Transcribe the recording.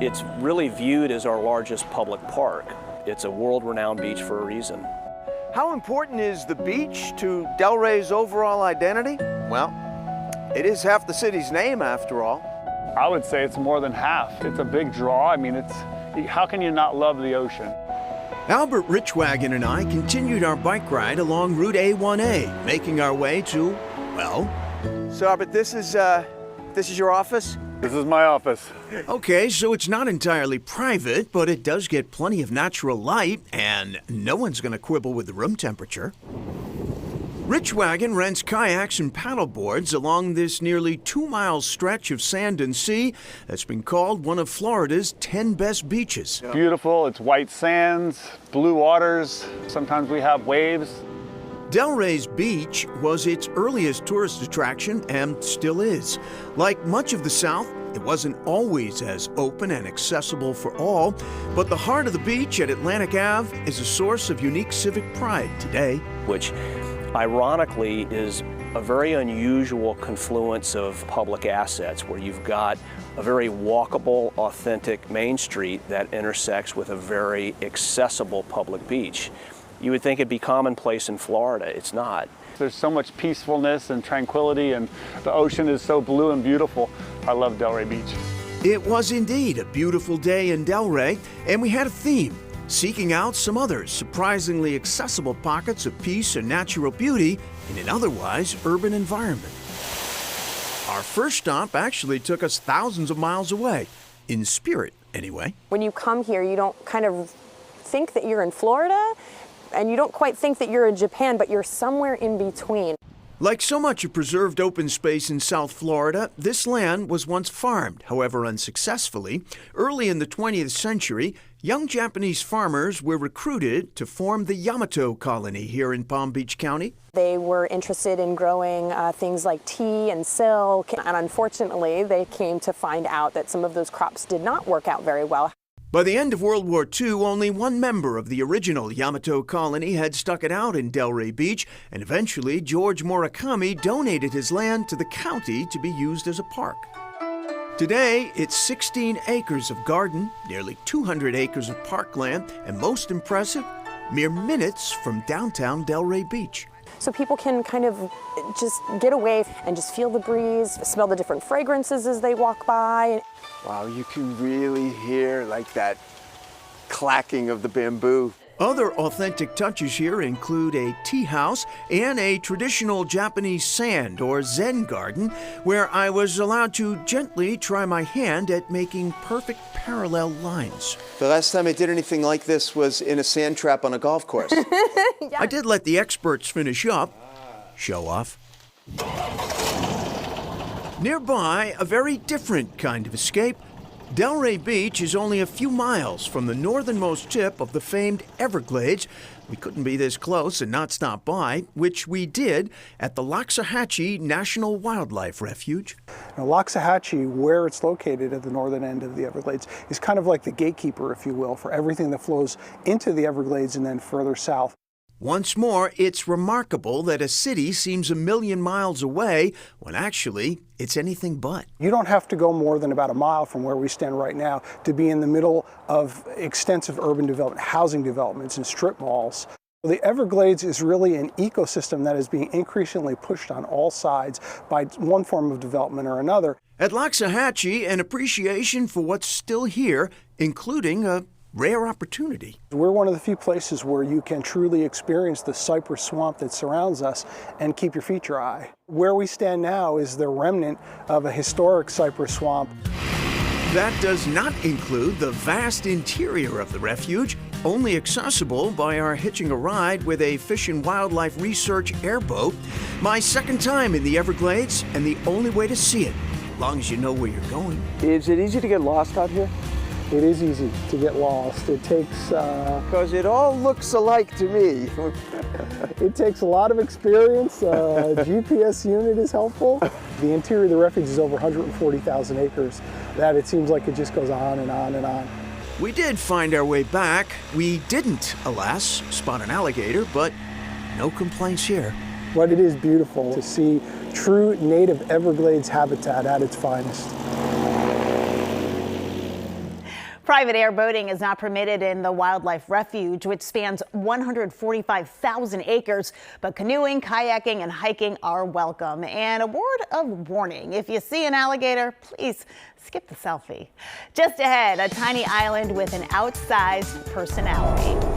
It's really viewed as our largest public park. It's a world-renowned beach for a reason. How important is the beach to Delray's overall identity? Well, it is half the city's name after all. I would say it's more than half. It's a big draw. I mean, how can you not love the ocean? Albert Richwagon and I continued our bike ride along Route A1A, making our way to, well... So, Albert, this is your office? This is my office. Okay, so it's not entirely private, but it does get plenty of natural light, and no one's going to quibble with the room temperature. Richwagon rents kayaks and paddleboards along this nearly 2-mile stretch of sand and sea that's been called one of Florida's 10 best beaches. Beautiful, it's white sands, blue waters, sometimes we have waves. Delray's Beach was its earliest tourist attraction and still is. Like much of the South, it wasn't always as open and accessible for all, but the heart of the beach at Atlantic Ave is a source of unique civic pride today. Which ironically is a very unusual confluence of public assets where you've got a very walkable, authentic Main Street that intersects with a very accessible public beach. You would think it'd be commonplace in Florida. It's not. There's so much peacefulness and tranquility, and the ocean is so blue and beautiful. I love Delray Beach. It was indeed a beautiful day in Delray, and we had a theme, seeking out some other surprisingly accessible pockets of peace and natural beauty in an otherwise urban environment. Our first stop actually took us thousands of miles away, in spirit anyway. When you come here, you don't kind of think that you're in Florida, and you don't quite think that you're in Japan, but you're somewhere in between. Like so much of preserved open space in South Florida, this land was once farmed, however unsuccessfully. Early in the 20th century, young Japanese farmers were recruited to form the Yamato colony here in Palm Beach County. They were interested in growing things like tea and silk, and unfortunately, they came to find out that some of those crops did not work out very well. By the end of World War II, only one member of the original Yamato colony had stuck it out in Delray Beach, and eventually George Murakami donated his land to the county to be used as a park. Today, it's 16 acres of garden, nearly 200 acres of parkland, and most impressive, mere minutes from downtown Delray Beach. So people can kind of just get away and just feel the breeze, smell the different fragrances as they walk by. Wow, you can really hear like that clacking of the bamboo. Other authentic touches here include a tea house and a traditional Japanese sand or Zen garden where I was allowed to gently try my hand at making perfect parallel lines. The last time I did anything like this was in a sand trap on a golf course. Yeah. I did let the experts finish up. Show off. Nearby, a very different kind of escape. Delray Beach is only a few miles from the northernmost tip of the famed Everglades. We couldn't be this close and not stop by, which we did at the Loxahatchee National Wildlife Refuge. Now, Loxahatchee, where it's located at the northern end of the Everglades, is kind of like the gatekeeper, if you will, for everything that flows into the Everglades and then further south. Once more, it's remarkable that a city seems a million miles away when actually it's anything but. You don't have to go more than about a mile from where we stand right now to be in the middle of extensive urban development, housing developments and strip malls. The Everglades is really an ecosystem that is being increasingly pushed on all sides by one form of development or another. At Loxahatchee, an appreciation for what's still here, including a rare opportunity. We're one of the few places where you can truly experience the cypress swamp that surrounds us and keep your feet dry. Where we stand now is the remnant of a historic cypress swamp. That does not include the vast interior of the refuge, only accessible by our hitching a ride with a Fish and Wildlife Research airboat. My second time in the Everglades, and the only way to see it, as long as you know where you're going. Is it easy to get lost out here? It is easy to get lost. It takes... Because it all looks alike to me. It takes a lot of experience. GPS unit is helpful. The interior of the refuge is over 140,000 acres. That it seems like it just goes on and on and on. We did find our way back. We didn't, alas, spot an alligator, but no complaints here. But it is beautiful to see true native Everglades habitat at its finest. Private airboating is not permitted in the wildlife refuge, which spans 145,000 acres, but canoeing, kayaking, and hiking are welcome. And a word of warning: if you see an alligator, please skip the selfie. Just ahead, a tiny island with an outsized personality.